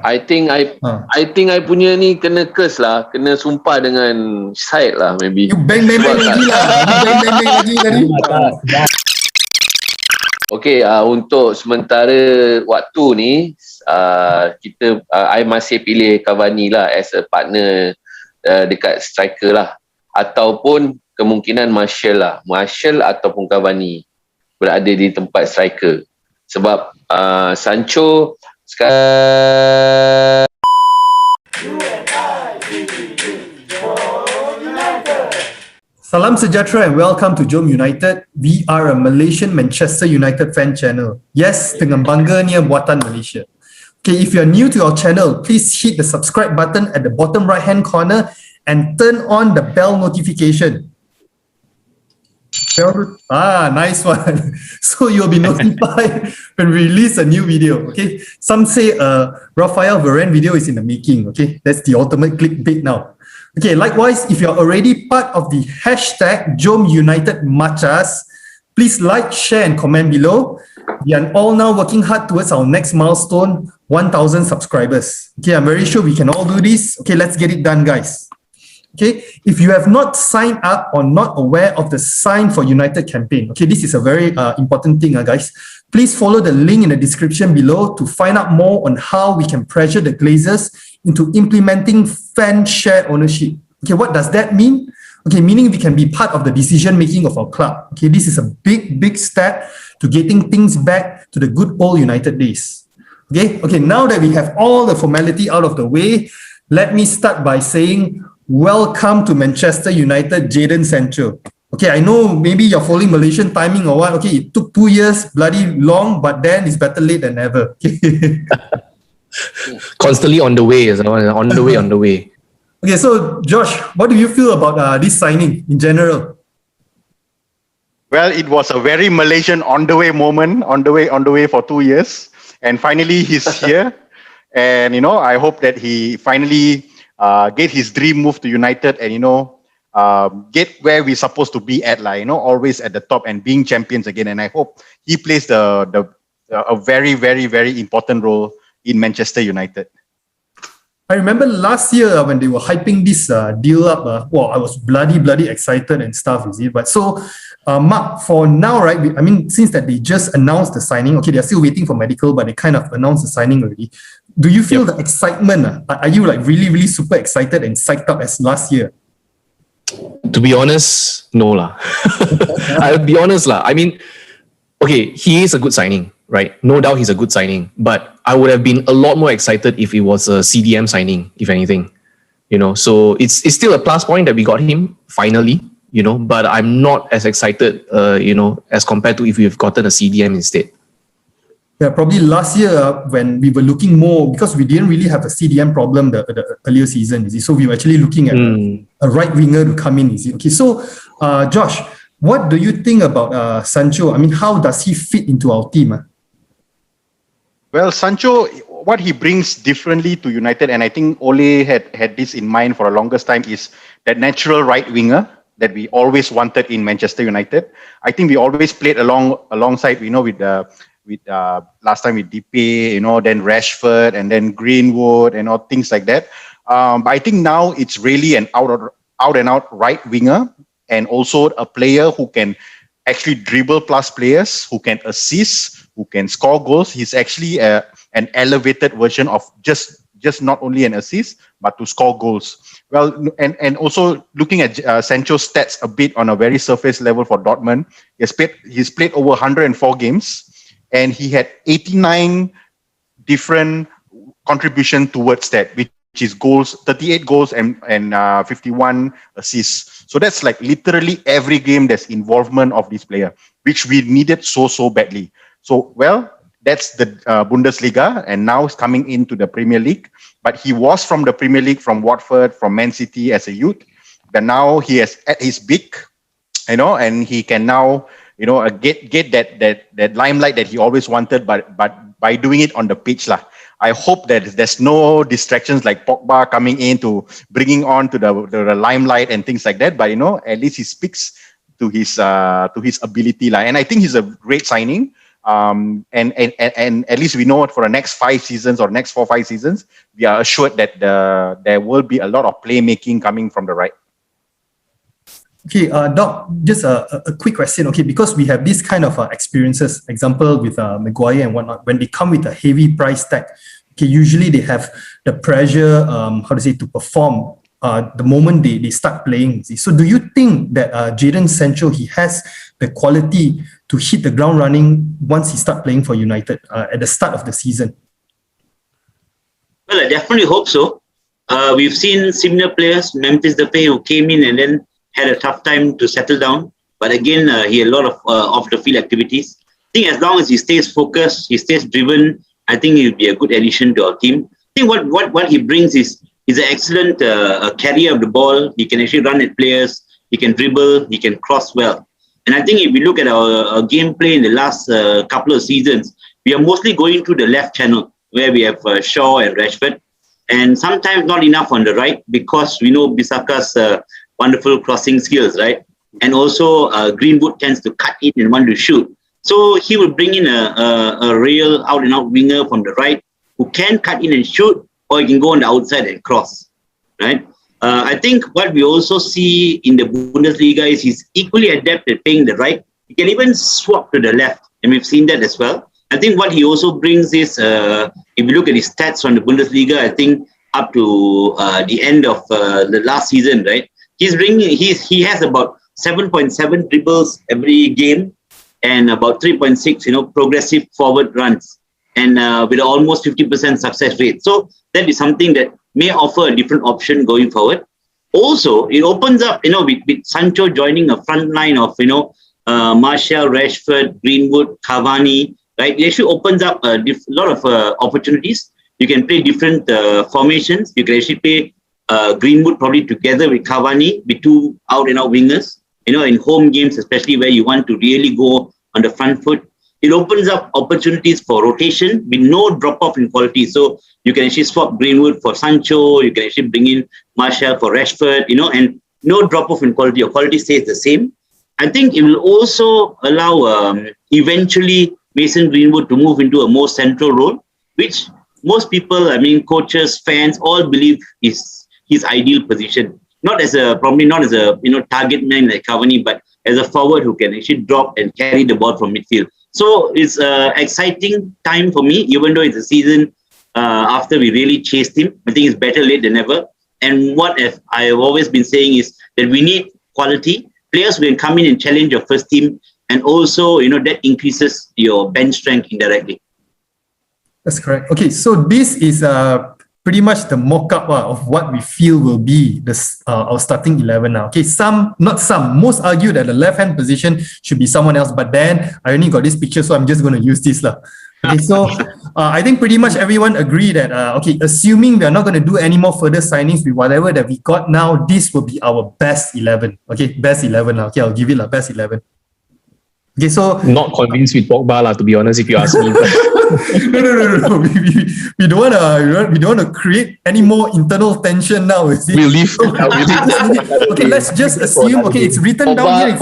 I think I punya ni kena curse lah, kena sumpah dengan Syed lah maybe. You bang lagi lah. Bang lagi tadi. Okay, untuk sementara waktu ni I masih pilih Cavani lah as a partner dekat striker lah, ataupun kemungkinan Martial ataupun Cavani berada di tempat striker, sebab Sancho sekarang. Salam sejahtera and welcome to JomUnited. We are a Malaysian Manchester United fan channel. Yes, dengan bangganya buatan Malaysia. Okay, if you're new to our channel, please hit the subscribe button at the bottom right hand corner and turn on the bell notification. Nice one. So you'll be notified when we release a new video. Okay, some say Rafael Varane video is in the making. Okay, that's the ultimate clickbait now. Okay, likewise, if you're already part of the hashtag JomUnitedMachas, please like, share and comment below. We are all now working hard towards our next milestone, 1,000 subscribers. Okay, I'm very sure we can all do this. Okay, let's get it done, guys. Okay, if you have not signed up or not aware of the Sign for United campaign, okay, this is a very important thing, guys. Please follow the link in the description below to find out more on how we can pressure the Glazers into implementing fan share ownership. Okay, what does that mean? Okay, meaning we can be part of the decision making of our club. Okay, this is a big step to getting things back to the good old United days. Okay, now that we have all the formality out of the way, let me start by saying welcome to Manchester United, Jadon Sancho. Okay, I know maybe you're following Malaysian timing or what. Okay, it took 2 years, bloody long, but then it's better late than never. Okay. Constantly on the way. Okay, so Josh, what do you feel about this signing in general? Well, it was a very Malaysian on the way moment, on the way for 2 years, and finally he's here. And I hope that he finally get his dream move to United and get where we're supposed to be at, always at the top and being champions again. And I hope he plays a very, very, very important role in Manchester United. I remember last year when they were hyping this deal up, I was bloody excited and stuff, is it? But so, Mark, for now, right, since that they just announced the signing, okay, they're still waiting for medical, but they kind of announced the signing already. Do you feel the excitement? Are you like really super excited and psyched up as last year? To be honest, no lah. I'll be honest lah. Okay, he is a good signing, right? No doubt he's a good signing, but I would have been a lot more excited if it was a CDM signing, if anything. So it's still a plus point that we got him finally, but I'm not as excited, as compared to if we've gotten a CDM instead. Yeah, probably last year when we were looking more, because we didn't really have a CDM problem the earlier season, so we were actually looking at a right winger to come in, Okay, so Josh, what do you think about Sancho? How does he fit into our team? Well, Sancho, what he brings differently to United, and I think Ole had this in mind for the longest time, is that natural right winger that we always wanted in Manchester United. I think we always played alongside, with last time with DP, then Rashford, and then Greenwood, and all things like that. But I think now it's really an out and out right winger, and also a player who can actually dribble plus players, who can assist, who can score goals. He's actually an elevated version of just not only an assist, but to score goals. Well, and also looking at Sancho's stats a bit on a very surface level for Dortmund, he's played over 104 games. And he had 89 different contribution towards that, which is goals, 38 goals and 51 assists. So that's like literally every game there's involvement of this player, which we needed so badly. So, well, that's the Bundesliga, and now he's coming into the Premier League. But he was from the Premier League, from Watford, from Man City as a youth. But now he is at his peak, and he can now get that limelight that he always wanted, but by doing it on the pitch lah. I hope that there's no distractions like Pogba coming in to bringing on to the limelight and things like that. But at least he speaks to his ability lah. And I think he's a great signing. And at least we know for the next 5 seasons or next 4-5 seasons, we are assured that there will be a lot of playmaking coming from the right. Okay, Doc, just a quick question. Okay, because we have this kind of experiences, example with Maguire and whatnot, when they come with a heavy price tag, okay, usually they have the pressure, to perform the moment they start playing. See? So do you think that Jadon Sancho, he has the quality to hit the ground running once he start playing for United at the start of the season? Well, I definitely hope so. We've seen similar players, Memphis Depay, who came in and then had a tough time to settle down. But again, he had a lot of off-the-field activities. I think as long as he stays focused, he stays driven, I think he'll be a good addition to our team. I think what he brings is he's an excellent carrier of the ball. He can actually run at players. He can dribble. He can cross well. And I think if we look at our gameplay in the last couple of seasons, we are mostly going through the left channel where we have Shaw and Rashford. And sometimes not enough on the right because we know Bissaka's wonderful crossing skills, right? And also Greenwood tends to cut in and want to shoot. So he will bring in a real out-and-out winger from the right who can cut in and shoot, or he can go on the outside and cross, right? I think what we also see in the Bundesliga is he's equally adept at playing the right. He can even swap to the left, and we've seen that as well. I think what he also brings is, if you look at his stats on the Bundesliga, I think up to the end of the last season, right? He has about 7.7 dribbles every game and about 3.6, progressive forward runs, and with almost 50% success rate. So that is something that may offer a different option going forward. Also, it opens up, with Sancho joining a front line of, Martial, Rashford, Greenwood, Cavani, right? It actually opens up a lot of opportunities. You can play different formations. You can actually play Greenwood probably together with Cavani, with two out-and-out wingers, in home games, especially where you want to really go on the front foot. It opens up opportunities for rotation with no drop-off in quality. So you can actually swap Greenwood for Sancho. You can actually bring in Martial for Rashford, and no drop-off in quality. Your quality stays the same. I think it will also allow eventually Mason Greenwood to move into a more central role, which most people, coaches, fans, all believe is his ideal position. Probably not as a target man like Cavani, but as a forward who can actually drop and carry the ball from midfield. So it's an exciting time for me, even though it's a season after we really chased him. I think it's better late than never. And what I have always been saying is that we need quality players who can come in and challenge your first team, and also that increases your bench strength indirectly. That's correct. Okay, so this is pretty much the mock-up of what we feel will be our starting 11 now. Okay, most argue that the left-hand position should be someone else, but then I only got this picture, so I'm just going to use this. Okay, so I think pretty much everyone agree that, assuming we are not going to do any more further signings with whatever that we got now, this will be our best 11. Okay, best 11. Okay, I'll give it best 11. Okay, so Not convinced with Pogba, to be honest, if you ask me. No. We don't want to create any more internal tension now. We'll leave. Okay, let's just assume. Okay, it's written down here.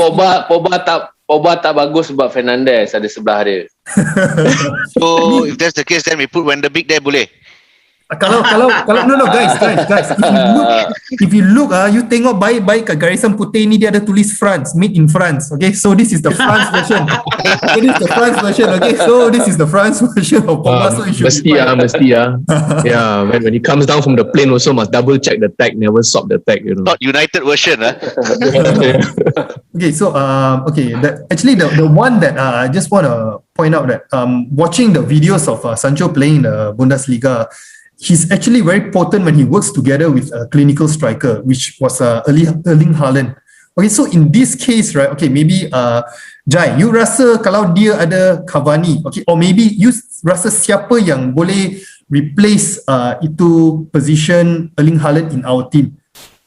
Pogba tak bagus sebab Fernandes ada sebelah dia. So if that's the case, then we put Van de Beek there, boleh? Kalau no guys, if you look you tengok baik-baik kat garisan putih ni, dia ada tulis France, made in France. Okay, so this is the France version. Okay, this is the France version. Okay, so this is the France version of Pogba. So it should mesti. Yeah, when he comes down from the plane also must double check the tag, never swap the tag. Not United version, Okay, so actually the one that I just want to point out that watching the videos of Sancho playing in the Bundesliga, he's actually very potent when he works together with a clinical striker, which was Erling Haaland. Okay, so in this case, right? Okay, maybe Jai, you rasa kalau dia ada Cavani, okay, or maybe you rasa siapa yang boleh replace itu position Erling Haaland in our team,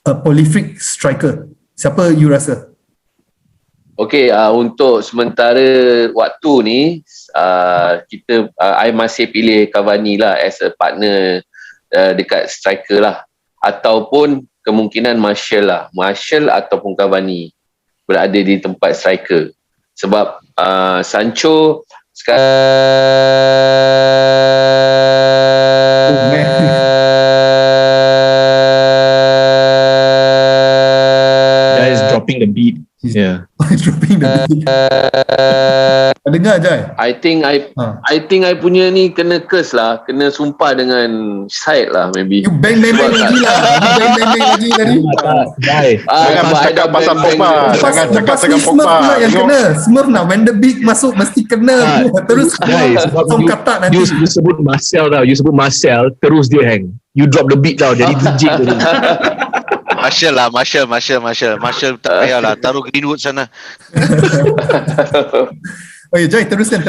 a prolific striker? Siapa you rasa? Okay, untuk sementara waktu ni, I masih pilih Cavani lah as a partner dekat striker lah. Ataupun kemungkinan Martial ataupun Cavani berada di tempat striker. Sebab Sancho Oh man. Guys dropping the beat. Yeah. Dropping the beat. Dengar Jai. I think I punya ni kena curse lah, kena sumpah dengan Syed lah maybe. You bang lagi lah. You bang lagi tadi. Guys. Jangan but I cakap dah pasal bang- Pogba. bang- Jangan cakap Lepas dengan ni Smurf Pogba. pula yang Tengok. kena. Smurf nak when the beat masuk mesti kena. Terus Guys, sebab kau kata nanti. you sebut Marcel tau. You sebut Marcel, terus dia hang. You drop the beat tau. Jadi DJ tadi. Marshall tak payahlah taruh Greenwood sana. Okay, Jai, teruskan.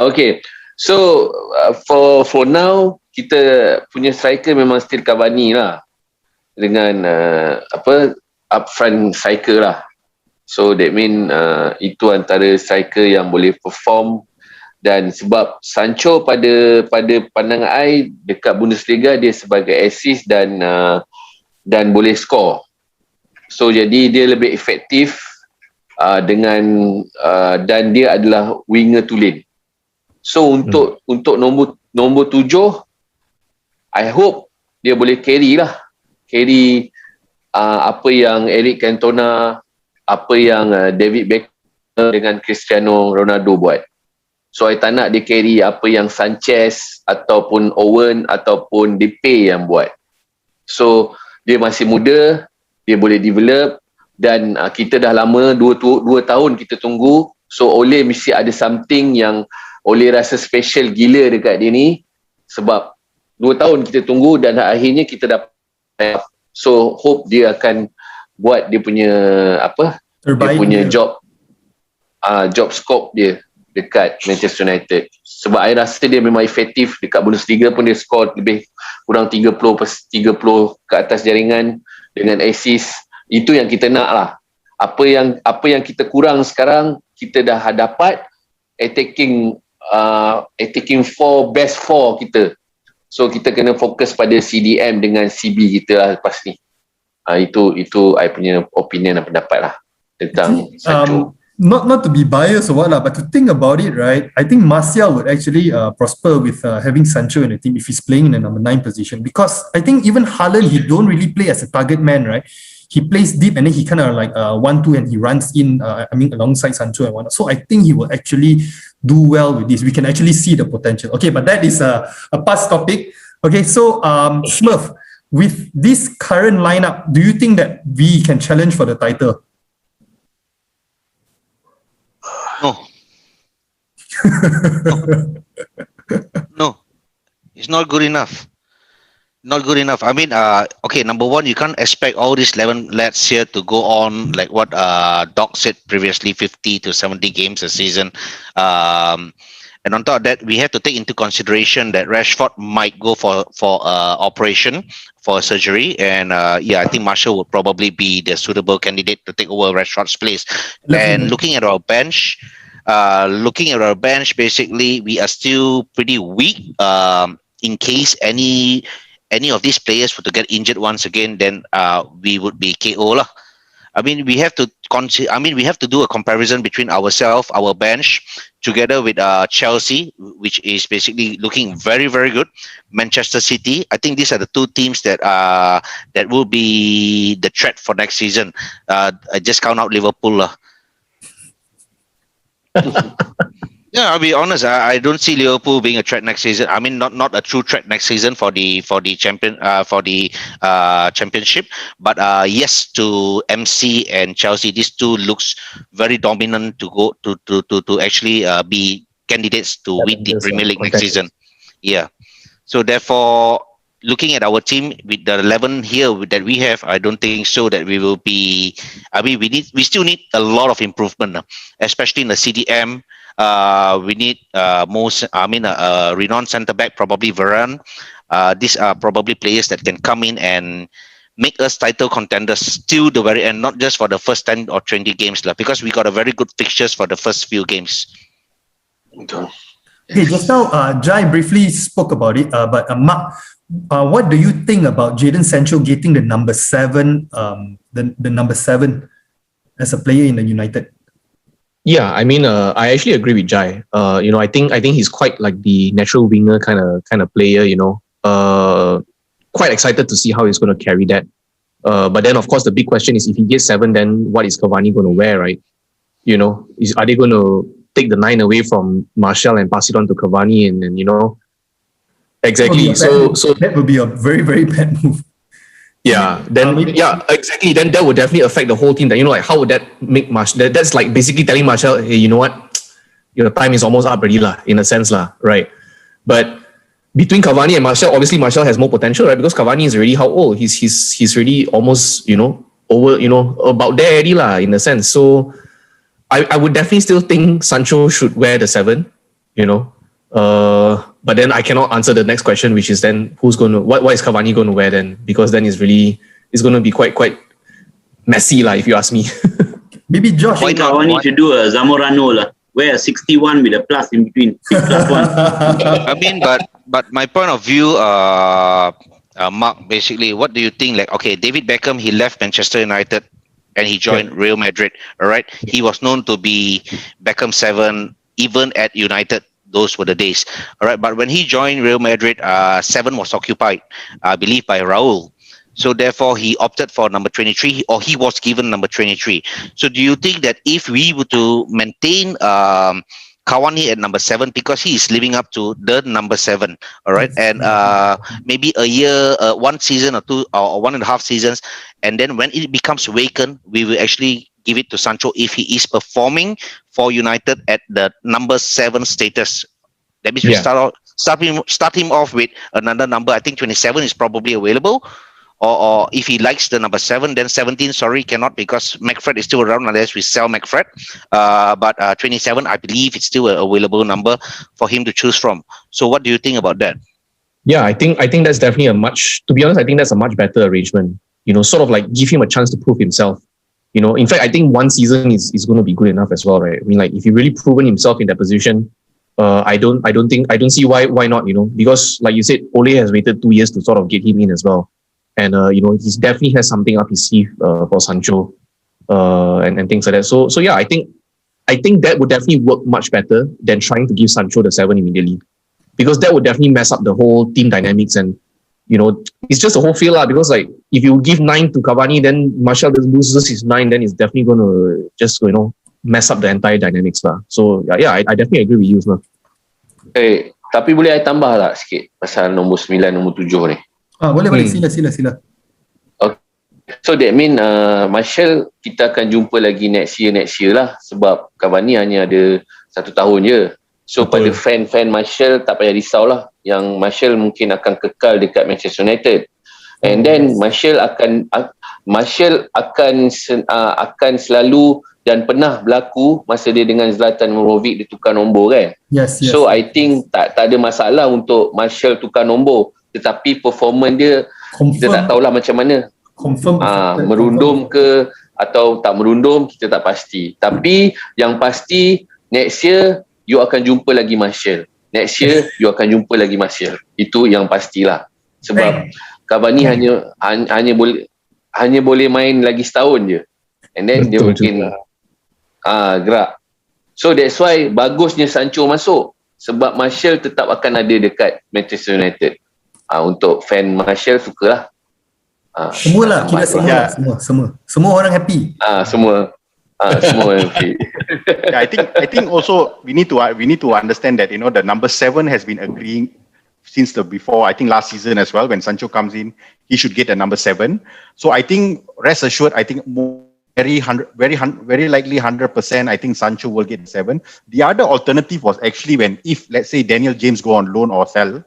Okay. So for now kita punya striker memang still Cavani lah, dengan up front striker lah. So that mean itu antara striker yang boleh perform, dan sebab Sancho pada pandangan I dekat Bundesliga dia sebagai assist dan boleh score. So jadi dia lebih efektif dengan dan dia adalah winger tulen. So untuk nombor 7, I hope dia boleh carry apa yang Eric Cantona, apa yang David Beckham dengan Cristiano Ronaldo buat. So I tak nak dia carry apa yang Sanchez ataupun Owen ataupun Depay yang buat. So dia masih muda, dia boleh develop, dan kita dah lama 2 tahun kita tunggu. So Ole mesti ada something yang Ole rasa special gila dekat dia ni, sebab 2 tahun kita tunggu dan akhirnya kita dapat. So hope dia akan buat dia punya Terbaik dia punya dia. job scope dia dekat Manchester United. Sebab I rasa dia memang efektif dekat Bundesliga pun, dia score lebih kurang 30 ke atas jaringan dengan assist. Itu yang kita nak lah. Apa yang kita kurang sekarang, kita dah dapat attacking best 4 kita. So kita kena fokus pada CDM dengan CB kita lah lepas ni. Itu I punya opinion dan pendapat lah tentang Sancho. Not to be biased or what lah, but to think about it, right? I think Martial would actually prosper with having Sancho in the team if he's playing in the number 9 position, because I think even Haaland, he don't really play as a target man, right? He plays deep and then he kind of like 1-2 and he runs in, alongside Sancho and whatnot. So I think he will actually do well with this. We can actually see the potential. Okay, but that is a past topic. Okay, so Smurf, with this current lineup, do you think that we can challenge for the title? No, it's not good enough. Not good enough. I mean, okay, number one, you can't expect all these 11 lads here to go on like what Doc said previously, 50 to 70 games a season. And on top of that, we have to take into consideration that Rashford might go for operation, for surgery. And I think Marshall would probably be the suitable candidate to take over Rashford's place. And looking at our bench, basically, we are still pretty weak. In case any of these players were to get injured once again, then we would be KO lah. I mean, we have to do a comparison between ourselves, our bench, together with Chelsea, which is basically looking very, very good. Manchester City. I think these are the two teams that will be the threat for next season. I just count out Liverpool lah. Yeah, I'll be honest. I don't see Liverpool being a threat next season. I mean, not a true threat next season for the championship. But yes, to MC and Chelsea, these two looks very dominant to go to actually be candidates to win the Premier League next season. Yeah. So therefore, looking at our team with the 11 here that we have, I don't think so that we will be. I mean, we still need a lot of improvement, especially in the CDM. We need a renowned centre back, probably Varane. These are probably players that can come in and make us title contenders till the very end, not just for the first 10 or 20 games, because we got a very good fixtures for the first few games. Okay, just now Jai briefly spoke about it, but Mark, what do you think about Jadon Sancho getting the number 7, the number 7 as a player in the United? Yeah, I mean, I actually agree with Jai. I think he's quite like the natural winger kind of player. Quite excited to see how he's going to carry that. But then, of course, the big question is if he gets 7, then what is Cavani going to wear, right? Are they going to take the 9 away from Martial and pass it on to Cavani? And exactly. So that would be a very, very bad move. yeah, then exactly. Then that would definitely affect the whole team. That like how would that make Martial? That's like basically telling Martial, hey, you know what, your time is almost up already lah, in a sense lah, right? But between Cavani and Martial, obviously Martial has more potential, right? Because Cavani is already how old? He's already almost over about there already lah, in a sense. So I would definitely still think Sancho should wear the 7, But then I cannot answer the next question, which is then what is Cavani going to wear then? Because then it's going to be quite messy lah, if you ask me. Maybe Josh. Why Cavani to do a Zamorano lah? Wear a 61 with a plus in between. +1. I mean, but my point of view, Mark, basically, what do you think? Like, okay, David Beckham, he left Manchester United and he joined Real Madrid. All right, he was known to be Beckham 7, even at United. Those were the days. All right, but when he joined Real Madrid, 7 was occupied, I believe, by Raul. So therefore, he opted for number 23, or he was given number 23. So do you think that if we were to maintain Cavani at number 7, because he is living up to the number 7, all right, and maybe a year, 1 season or 2 or 1.5 seasons, and then when it becomes vacant, we will actually give it to Sancho if he is performing for United at the number 7 status. That means we start him off with another number. I think 27 is probably available. Or if he likes the number 7, then 17, sorry, cannot, because McFred is still around unless we sell McFred. But 27, I believe it's still an available number for him to choose from. So what do you think about that? Yeah, I think that's definitely to be honest, I think that's a much better arrangement. Sort of like give him a chance to prove himself. In fact, I think 1 season is going to be good enough as well, right? I mean, like if he really proven himself in that position, I don't see why not, because like you said, Ole has waited 2 years to sort of get him in as well. And he definitely has something up his sleeve for Sancho and things like that. So yeah, I think that would definitely work much better than trying to give Sancho the 7 immediately, because that would definitely mess up the whole team dynamics, and it's just a whole feel lah. Because like if you give 9 to Cavani, then Martial loses his 9, then it's definitely going to just mess up the entire dynamics lah. So yeah, I definitely agree with you, sir. Tapi boleh I tambah tak sikit pasal nombor 9, nombor 7 ni? Boleh. Sila. Okay. So that mean Martial kita akan jumpa lagi next year lah, sebab Cavani hanya ada 1 tahun je. So pada fan Martial tak payah risau lah, yang Martial mungkin akan kekal dekat Manchester United. And then Martial akan selalu dan pernah berlaku masa dia dengan Zlatan Ibrahimovic, dia tukar nombor kan. Yes. So I think tak ada masalah untuk Martial tukar nombor, tetapi performance dia kita tak tahulah macam mana. Merundum ke atau tak merundum, kita tak pasti. Tapi yang pasti next year you akan jumpa lagi Martial. Next year you akan jumpa lagi Martial. Itu yang pastilah. Sebab Cavani hanya boleh main lagi setahun je. And then dia mungkin gerak. So that's why bagusnya Sancho masuk, sebab Martial tetap akan ada dekat Manchester United. Untuk fan Martial sukalah. Semualah, kita semua orang happy. Semua happy. Yeah, I think also we need to understand that the number 7 has been agreeing since before. I think last season as well, when Sancho comes in, he should get a number 7. So I think rest assured, I think very likely 100%. I think Sancho will get 7. The other alternative was actually if let's say Daniel James go on loan or sell,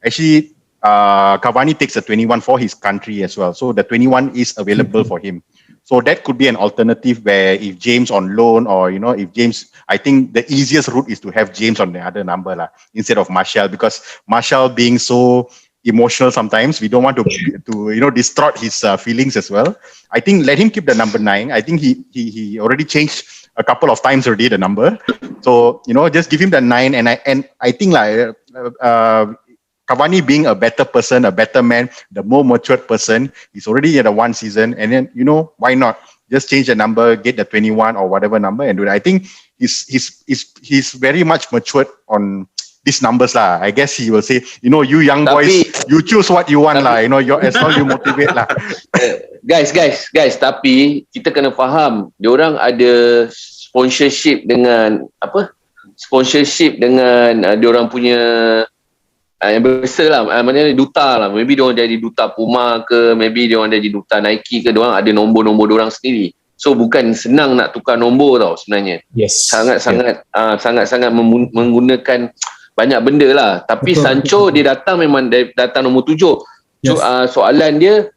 actually. Cavani takes a 21 for his country as well, so the 21 is available for him. So that could be an alternative where if James on loan, or if James, I think the easiest route is to have James on the other number lah, instead of Martial, because Martial being so emotional sometimes, we don't want to distort his feelings as well. I think let him keep the number 9. I think he already changed a couple of times already the number, so just give him the 9, and I think like Cavani being a better person, a better man, the more matured person, he's already at a 1 season, and then why not just change the number, get the 21 or whatever number, and do it. I think he's very much matured on these numbers lah. I guess he will say, you young boys, you choose what you want lah. As long you motivate lah. Guys, tapi kita kena faham, diorang ada sponsorship dengan diorang punya ambassador lah, maknanya duta lah. Maybe diorang jadi duta Puma ke, maybe diorang jadi duta Nike ke, diorang ada nombor-nombor diorang sendiri. So bukan senang nak tukar nombor tau sebenarnya. Yes. Sangat-sangat menggunakan banyak benda lah. Tapi betul, Sancho betul. dia datang memang datang nombor 7. So, Yes. soalan dia,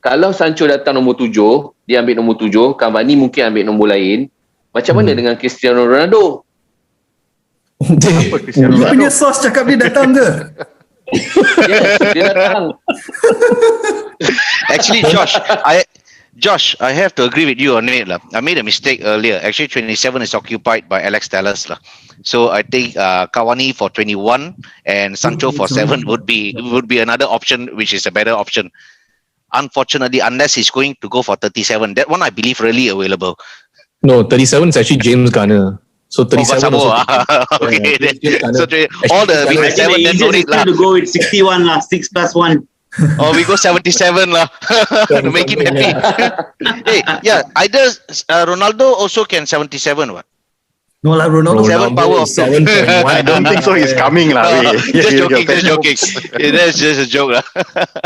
kalau Sancho datang nombor 7, dia ambil nombor 7, Cavani mungkin ambil nombor lain. Macam mana dengan Cristiano Ronaldo? Apa Cristiano You Ronaldo? punya source cakap dia datang ke? Yes, dia datang. Actually, Josh, I have to agree with you on it lah. I made a mistake earlier. Actually, 27 is occupied by Alex Telles lah. So I think Cavani for 21 and Sancho for 7 would be another option, which is a better option. Unfortunately, unless he's going to go for 37, that one I believe really available. No, 37 is actually James Garner. So 37 also. Okay, then, James Garner. so all the I think 27 the then no easiest need is lah. to go with 61 lah, 6 plus 1. Or we go 77 lah to make him happy. Hey, yeah, either Ronaldo also can 77 what? No lah, Ronaldo. Seven power of 7.1. I don't think so. He's coming lah. Just joking. Yeah, that's just a joke lah.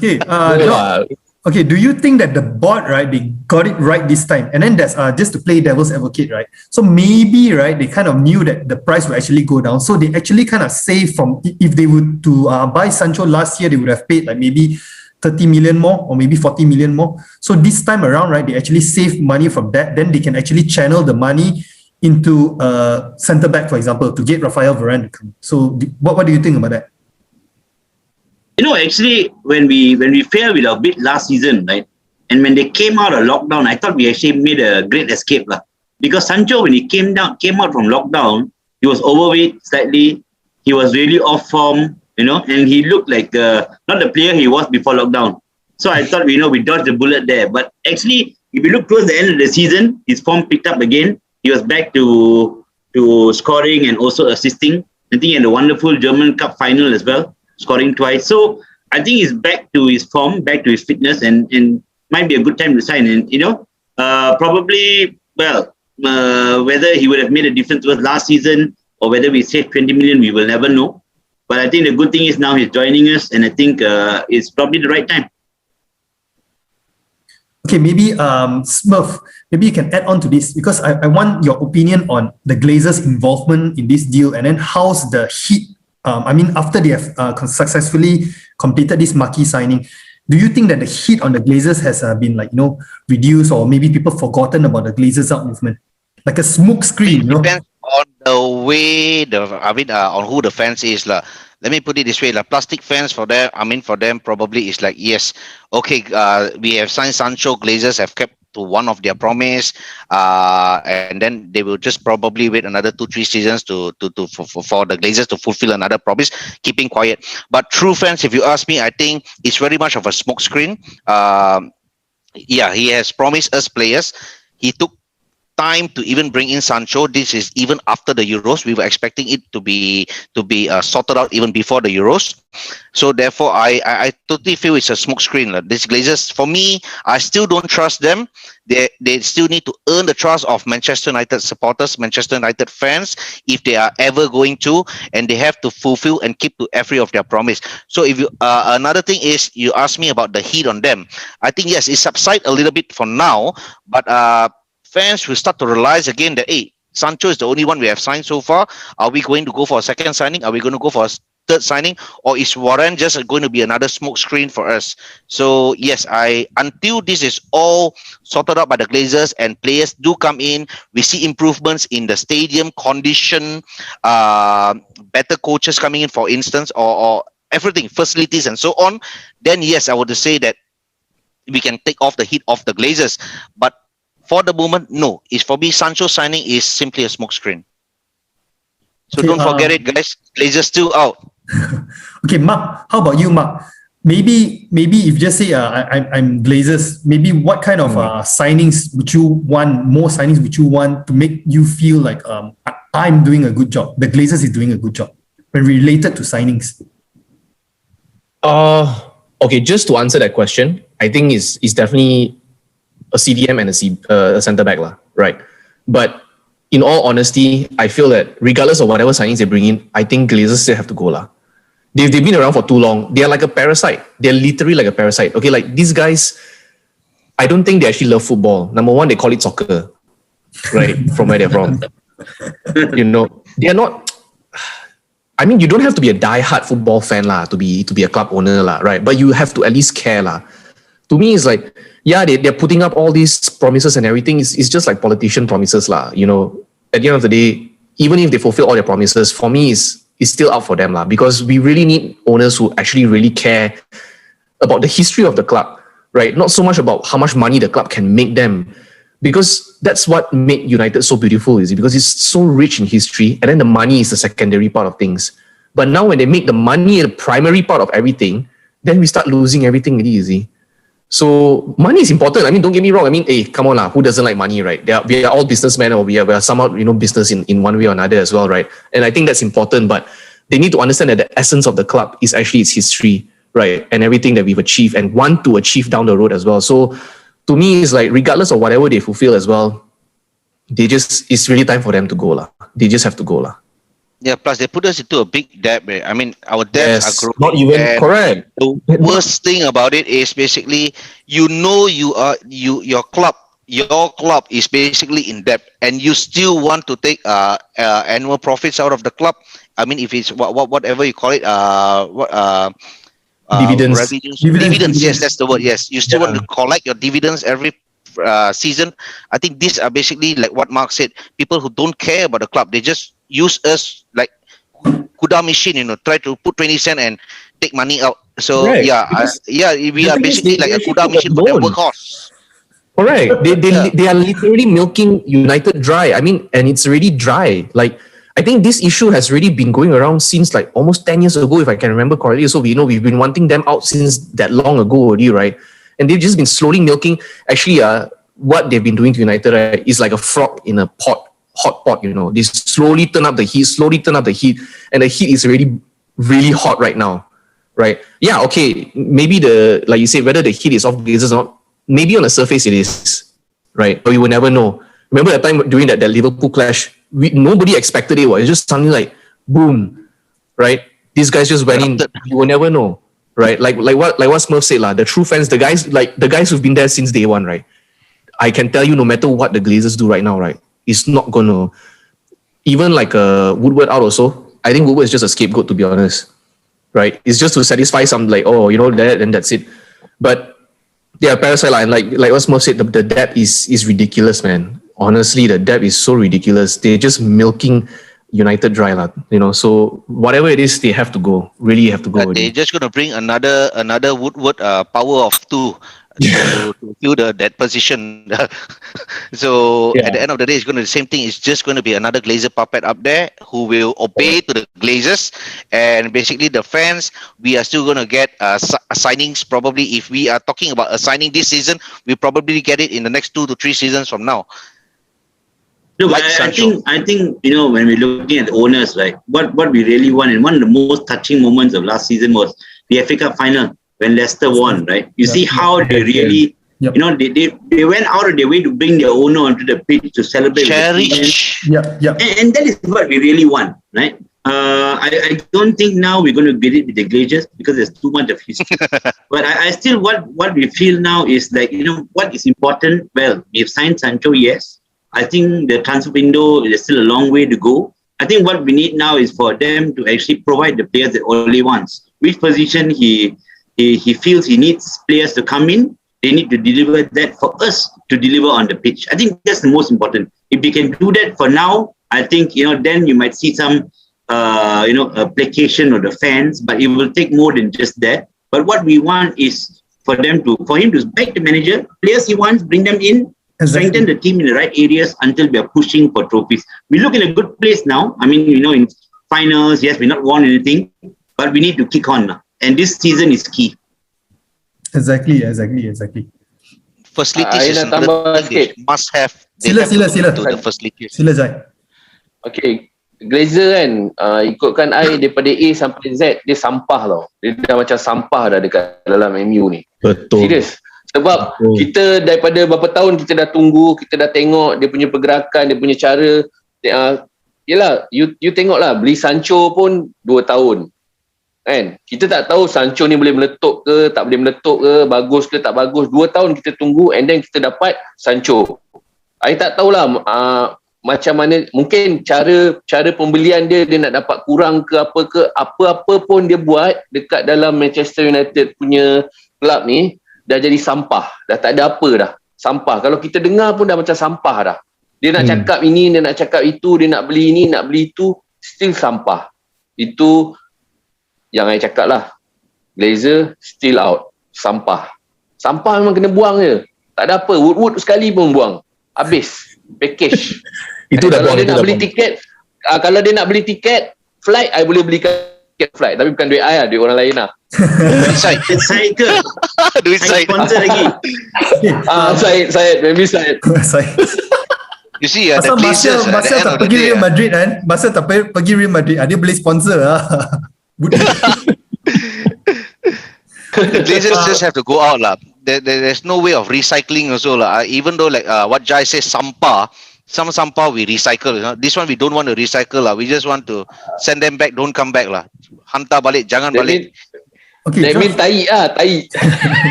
Okay, No, okay, do you think that the board, right, they got it right this time? And then there's just to play devil's advocate, right? So maybe, right, they kind of knew that the price would actually go down. So they actually kind of save from, if they would to buy Sancho last year, they would have paid like maybe 30 million more or maybe 40 million more. So this time around, right, they actually save money from that. Then they can actually channel the money into centre back, for example, to get Rafael Varane to come. So what do you think about that? Actually, when we failed with our bid last season, right, and when they came out of lockdown, I thought we actually made a great escape lah. Because Sancho, when he came out from lockdown, he was overweight slightly. He was really off form, and he looked like not the player he was before lockdown. So I thought, we dodged the bullet there. But actually, if you look towards the end of the season, his form picked up again. He was back to scoring and also assisting. I think in the wonderful German Cup final as well, scoring twice. So I think he's back to his form, back to his fitness, and might be a good time to sign. And probably, whether he would have made a difference to us last season or whether we saved 20 million, we will never know. But I think the good thing is now he's joining us, and I think it's probably the right time. Okay, maybe Smurf, maybe you can add on to this because I want your opinion on the Glazers' involvement in this deal, and then how's the Heat. After they have successfully completed this marquee signing, do you think that the heat on the Glazers has been reduced, or maybe people forgotten about the Glazers out movement, like a smoke screen? Depends on the way on who the fans is lah. Let me put it this way, plastic fans for them probably is like, yes, okay, we have signed Sancho, Glazers have kept to one of their promise, and then they will just probably wait another 2-3 seasons for the Glazers to fulfill another promise, keeping quiet. But true fans, if you ask me, I think it's very much of a smoke screen. Yeah, he has promised us players. He took time to even bring in Sancho. This is even after the Euros. We were expecting it to be sorted out even before the Euros. So therefore, I totally feel it's a smoke screen. These Glazers, for me, I still don't trust them. They still need to earn the trust of Manchester United supporters, Manchester United fans, if they are ever going to, and they have to fulfill and keep to every of their promise. So if you another thing is, you ask me about the heat on them. I think yes, it subside a little bit for now, but fans will start to realize again that, hey, Sancho is the only one we have signed so far. Are we going to go for a second signing? Are we going to go for a third signing? Or is Warren just going to be another smoke screen for us? So yes, until this is all sorted out by the Glazers and players do come in, we see improvements in the stadium condition, better coaches coming in, for instance, or everything, facilities and so on, then yes, I would say that we can take off the heat of the Glazers. But for the moment, no. It's for me, Sancho signing is simply a smoke screen. So okay, don't forget it, guys. Glazers still out. Okay, Mark, how about you, Mark? Maybe if you just say I'm Glazers, maybe what kind of signings would you want, more signings would you want to make you feel like I'm doing a good job. The Glazers is doing a good job when related to signings. Okay, just to answer that question, I think is definitely a CDM and a centre back lah, right? But in all honesty, I feel that regardless of whatever signings they bring in, I think Glazers still have to go lah. They've been around for too long. They are like a parasite. They're literally like a parasite. Okay, like these guys, I don't think they actually love football. Number one, they call it soccer, right? From where they're from. You know, they are not. I mean, you don't have to be a die-hard football fan lah to be a club owner lah, right? But you have to at least care lah. To me, it's like, yeah, they're putting up all these promises and everything. It's just like politician promises lah. You know, at the end of the day, even if they fulfill all their promises, for me, it's still up for them lah. Because we really need owners who actually really care about the history of the club, right? Not so much about how much money the club can make them. Because that's what made United so beautiful, is it? Because it's so rich in history, and then the money is the secondary part of things. But now when they make the money the primary part of everything, then we start losing everything really easy. So money is important. I mean, don't get me wrong. I mean, hey, come on lah. Who doesn't like money, right? We are all businessmen, or we are somehow, you know, business in one way or another as well, right? And I think that's important, but they need to understand that the essence of the club is actually its history, right? And everything that we've achieved and want to achieve down the road as well. So to me, it's like, regardless of whatever they fulfill as well, it's really time for them to go lah. They just have to go lah. Yeah, plus they put us into a big debt. I mean, our debts are growing. Not even correct. The worst thing about it is basically, your club is basically in debt, and you still want to take annual profits out of the club. I mean, if it's whatever you call it, dividends. Dividends. Yes, that's the word. Yes, you still want to collect your dividends every season. I think these are basically like what Mark said. People who don't care about the club, they just use us like Kuda machine. You know, try to put 20 cents and take money out. So Correct. We are basically like a Kuda machine for their workhorse. Correct. They are literally milking United dry. I mean, and it's really dry. Like, I think this issue has really been going around since like almost 10 years ago, if I can remember correctly. So we've been wanting them out since that long ago already, right? And they've just been slowly milking. Actually, what they've been doing to United, right, is like a frog in a hot pot, you know. They slowly turn up the heat, and the heat is really, really hot right now, right? Yeah, okay, maybe like you said, whether the heat is off Glazers or not, maybe on the surface it is, right? But we will never know. Remember that time during that Liverpool clash, nobody expected it. It's just suddenly like, boom, right? These guys just went in. You will never know, right? Like what Smurf said lah. The true fans, the guys who've been there since day one, right? I can tell you, no matter what the Glazers do right now, right, it's not gonna. Even like Woodward out also. I think Woodward is just a scapegoat, to be honest, right? It's just to satisfy some like, oh, you know, that, and that's it. But yeah, parasite line, like what Smurf said, the debt is ridiculous, man. Honestly, the debt is so ridiculous. They're just milking United dry, lah. You know. So whatever it is, they have to go. Really have to go. They're just gonna bring another Woodward power of 2 to fill that position. So at the end of the day, it's going to be the same thing. It's just going to be another Glazer puppet up there who will obey to the Glazers, and basically the fans, we are still going to get signings. Probably, if we are talking about a signing this season, we probably get it in the next 2 to 3 seasons from now. No, but I think you know, when we're looking at the owners, like what we really want, and one of the most touching moments of last season was the FA Cup final when Leicester won, right? You see how they really, you know, they went out of their way to bring their owner onto the pitch to celebrate. Cherish. And that is what we really want, right? I don't think now we're going to get it with the Glazers because there's too much of history. But I still, what we feel now is like, you know, what is important? Well, we've signed Sancho, yes. I think the transfer window is still a long way to go. I think what we need now is for them to actually provide the players that Ole wants. Which position he feels he needs players to come in, they need to deliver that for us to deliver on the pitch. I think that's the most important. If they can do that for now, I think, you know, then you might see some, you know, placation of the fans, but it will take more than just that. But what we want is for him to back the manager, players he wants, bring them in, strengthen the team in the right areas until we are pushing for trophies. We look in a good place now. I mean, you know, in finals, yes, we're not won anything, but we need to kick on now. And this season is key. Exactly. Facilities is another thing they must have. Sila. To the facilities. Sila Jai. Okay, Glazer kan, ikutkan I daripada A sampai Z, dia sampah tau. Dia dah macam sampah dah dekat dalam MU ni. Betul. Serius. Sebab kita daripada berapa tahun kita dah tunggu, kita dah tengok dia punya pergerakan, dia punya cara. Yelah, you tengoklah, beli Sancho pun 2 tahun. Kan? Kita tak tahu Sancho ni boleh meletup ke, tak boleh meletup ke, bagus ke tak bagus. 2 tahun kita tunggu and then kita dapat Sancho. I tak tahulah macam mana, mungkin cara pembelian dia nak dapat kurang ke apa pun dia buat dekat dalam Manchester United punya club ni dah jadi sampah, dah tak ada apa dah, sampah. Kalau kita dengar pun dah macam sampah dah. Dia nak cakap ini, dia nak cakap itu, dia nak beli ini, nak beli itu, still sampah. Itu yang I cakap lah, Glazer still out, sampah memang kena buang je, tak ada apa. Wood sekali pun buang, habis package. Itu dah kalau buang, dia nak beli tiket, kalau dia nak beli tiket flight, I boleh belikan tiket flight, tapi bukan duit I lah, duit orang lain lah. Syed. Saya ke? Duit Saya Syed. sponsor lagi. Syed, maybe Syed. You see, the Pasal Glazers at the Martial end tak of the pergi day, Real Madrid kan? Martial tak pergi Real Madrid, dia boleh sponsor lah. the Glazers just have to go out lah. There's no way of recycling also lah. Even though like what Jai says, sampah, some sampah we recycle. You know? This one we don't want to recycle lah. We just want to send them back. Don't come back lah. Hantar balik, jangan balik. Okay, That mean tai lah, tai.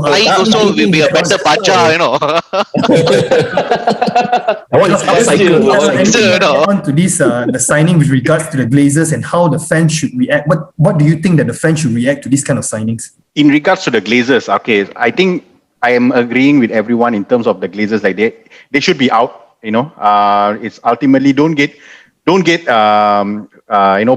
I also will be a better baca, you know. I want to upcycle. On to this, the signing with regards to the Glazers and how the fans should react. What do you think that the fans should react to these kind of signings? In regards to the Glazers, okay, I think I am agreeing with everyone in terms of the Glazers. Like they should be out. You know, it's ultimately don't get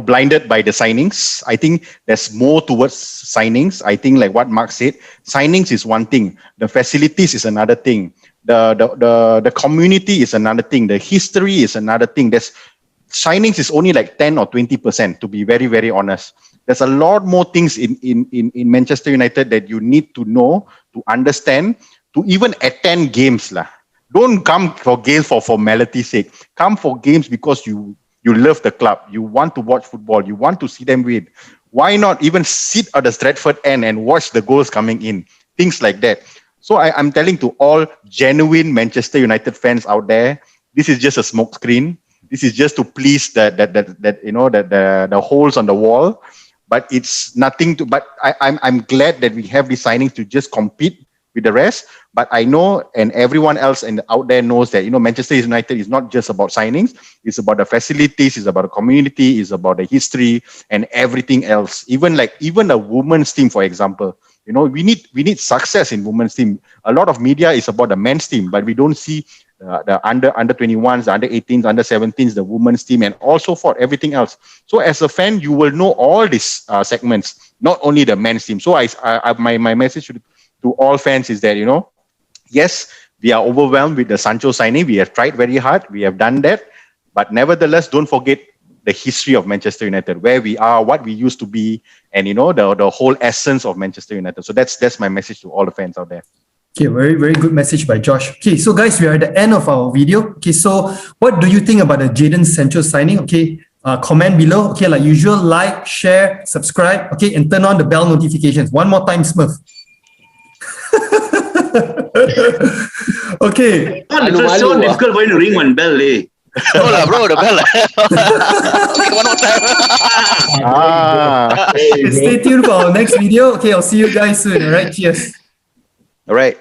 blinded by the signings. I think there's more towards signings. I think like what Mark said, signings is one thing. The facilities is another thing. The community is another thing. The history is another thing. Signings is only like 10 or 20%, to be very, very honest. There's a lot more things in Manchester United that you need to know, to understand, to even attend games lah. Don't come for games for formality's sake. Come for games because you love the club. You want to watch football. You want to see them win. Why not even sit at the Stratford end and watch the goals coming in? Things like that. So I'm telling to all genuine Manchester United fans out there, this is just a smoke screen. This is just to please the holes on the wall. But it's nothing to. But I'm glad that we have these signings to just compete with the rest. But I know, and everyone else out there knows that, Manchester United is not just about signings. It's about the facilities, it's about the community, it's about the history and everything else. Even a women's team, for example, we need success in women's team. A lot of media is about the men's team, but we don't see the under 21s, the under 18s, under 17s, the women's team, and also for everything else. So as a fan, you will know all these segments, not only the men's team. So my message to all fans is that, yes, we are overwhelmed with the Sancho signing. We have tried very hard. We have done that. But nevertheless, don't forget the history of Manchester United, where we are, what we used to be, and, the whole essence of Manchester United. So that's my message to all the fans out there. Okay, very, very good message by Josh. Okay, so guys, we are at the end of our video. Okay, so what do you think about the Jadon Sancho signing? Okay, comment below. Okay, like usual, like, share, subscribe. Okay, and turn on the bell notifications. One more time, Smurf. Okay. It's so difficult for you to ring one bell, eh? No lah, bro, the bell. Okay, one more time. Stay tuned for our next video. Okay, I'll see you guys soon. All right, cheers. All right.